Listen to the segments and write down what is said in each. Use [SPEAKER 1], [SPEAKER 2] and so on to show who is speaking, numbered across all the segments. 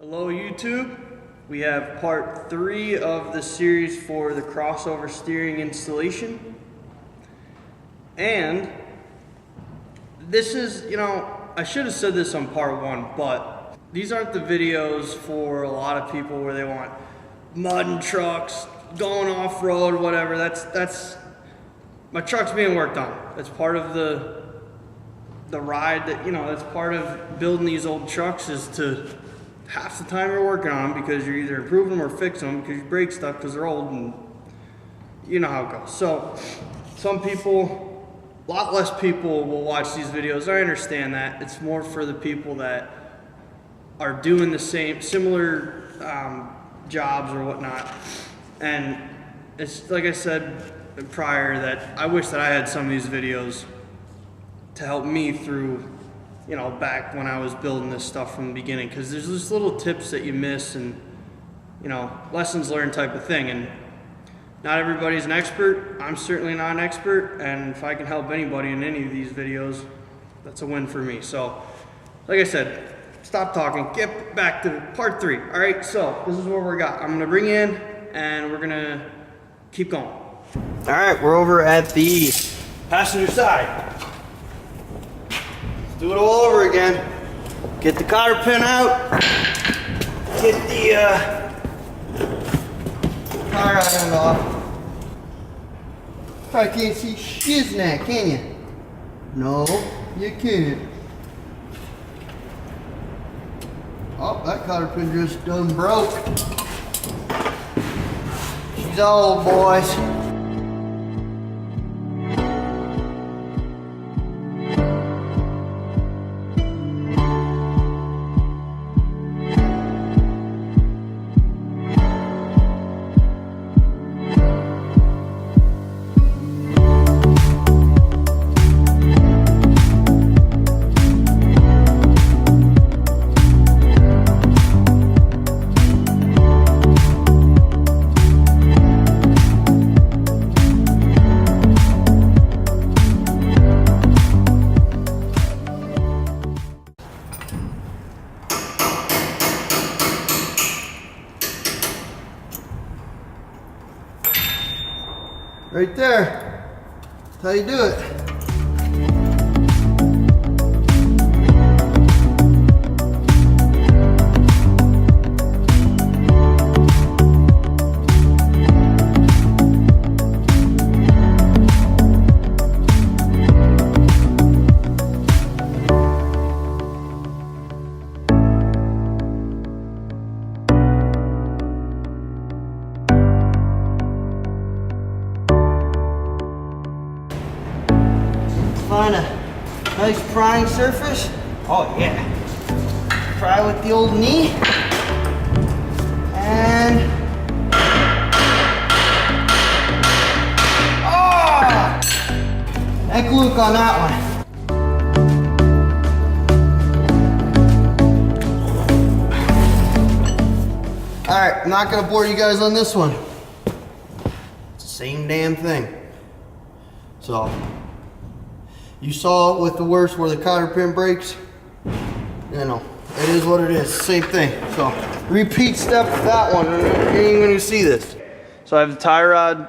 [SPEAKER 1] Hello YouTube, we have part 3 of the series for the crossover steering installation. And this is, I should have said this on part 1, but these aren't the videos for a lot of people where they want mud and trucks, going off-road, whatever. That's my truck's being worked on. That's part of the ride that, that's part of building these old trucks, is to half the time you're working on them because you're either improving them or fixing them because you break stuff because they're old, and you know how it goes. So some people, a lot less people will watch these videos. I understand that. It's more for the people that are doing the similar jobs or whatnot. And it's like I said prior, that I wish that I had some of these videos to help me through, back when I was building this stuff from the beginning, because there's just little tips that you miss and, lessons learned type of thing. And not everybody's an expert. I'm certainly not an expert, and if I can help anybody in any of these videos, that's a win for me. So, like I said, stop talking, get back to part 3. All right, so this is what we got. I'm gonna bring in, and we're gonna keep going. All right, we're over at the passenger side. Do it all over again. Get the cotter pin out. Get the car iron off. Probably can't see shiznit, can you? No, you can't. Oh, that cotter pin just done broke. She's old, boys. Right there. That's how you do it. Find a nice prying surface. Oh yeah. Pry with the old knee. And neck Luke on that one. Alright, I'm not gonna bore you guys on this one. It's the same damn thing. So you saw it with the worst where the cotter pin breaks. It is what it is. Same thing. So repeat step with that one, and you're even going to see this. So I have the tie rod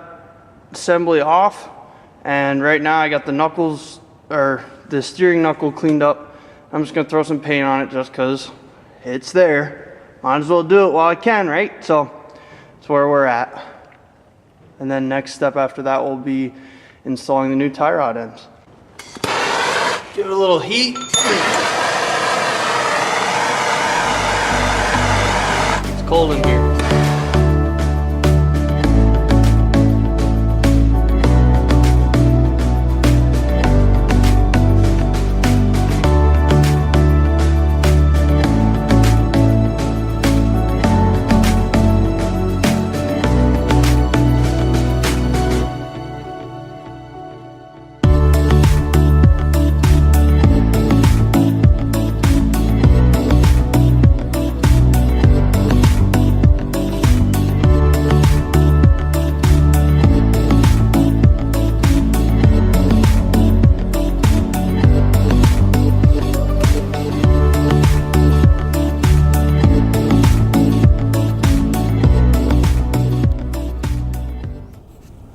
[SPEAKER 1] assembly off, and right now I got the knuckles, or the steering knuckle, cleaned up. I'm just going to throw some paint on it just because it's there. Might as well do it while I can, right? So that's where we're at. And then next step after that will be installing the new tie rod ends. Give it a little heat. It's cold in here.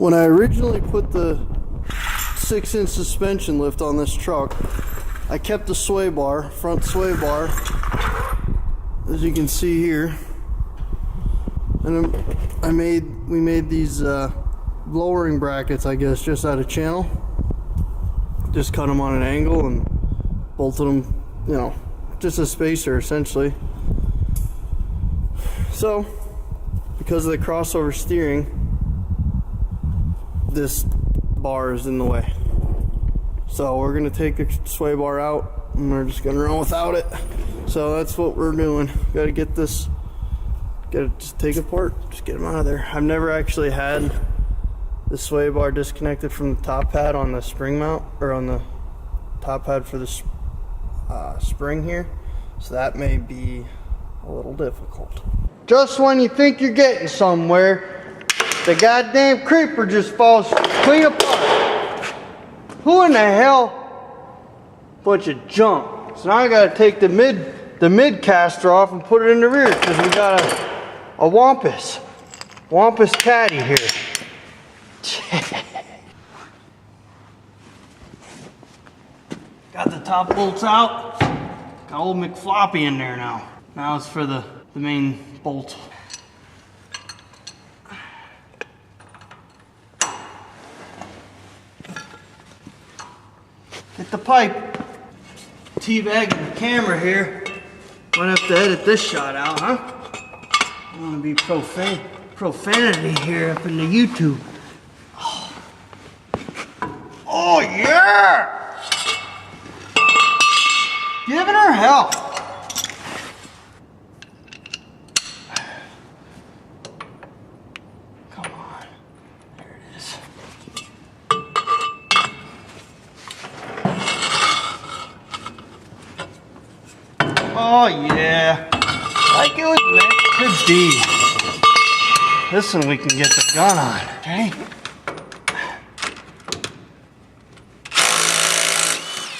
[SPEAKER 1] When I originally put the 6-inch suspension lift on this truck, I kept the sway bar, front sway bar, as you can see here, and we made these lowering brackets, I guess, just out of channel. Just cut them on an angle and bolted them, you know, just a spacer essentially. So, because of the crossover steering, this bar is in the way. So we're gonna take the sway bar out and we're just gonna run without it. So that's what we're doing. Gotta get this, gotta just take it apart, just get them out of there. I've never actually had the sway bar disconnected from the top pad on the spring mount, or on the top pad for the spring here. So that may be a little difficult. Just when you think you're getting somewhere, the goddamn creeper just falls clean apart. Who in the hell? Bunch of junk. So now I gotta take the mid caster off and put it in the rear because we got a wampus caddy here. Got the top bolts out. Got old McFloppy in there now. Now it's for the main bolt. Get the pipe. Teabagging the camera here. Might have to edit this shot out, huh? I don't want to be profanity here up in the YouTube. Oh yeah! Giving her hell. Come on. There it is. Oh yeah. Like it was meant to be. This one we can get the gun on, okay?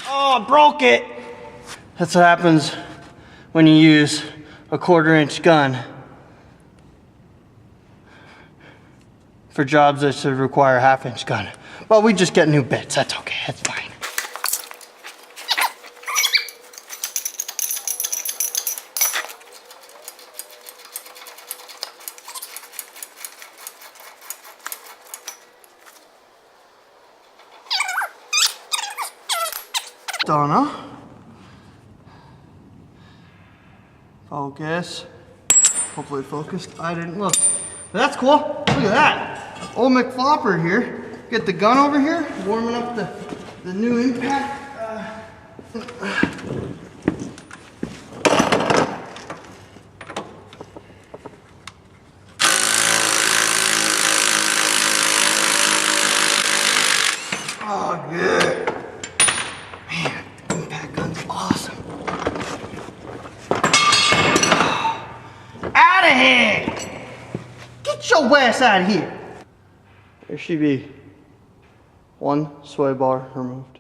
[SPEAKER 1] Oh, broke it. That's what happens when you use a 1/4-inch gun for jobs that should require a 1/2-inch gun. But we just get new bits. That's okay. That's fine. Donna. Focus. Hopefully it focused. I didn't look. But that's cool. Look at that. Old McFlopper here. Get the gun over here. Warming up the new impact. Oh, good. Man, impact gun's awesome. Out of here! Get your ass out of here! There should be one sway bar removed.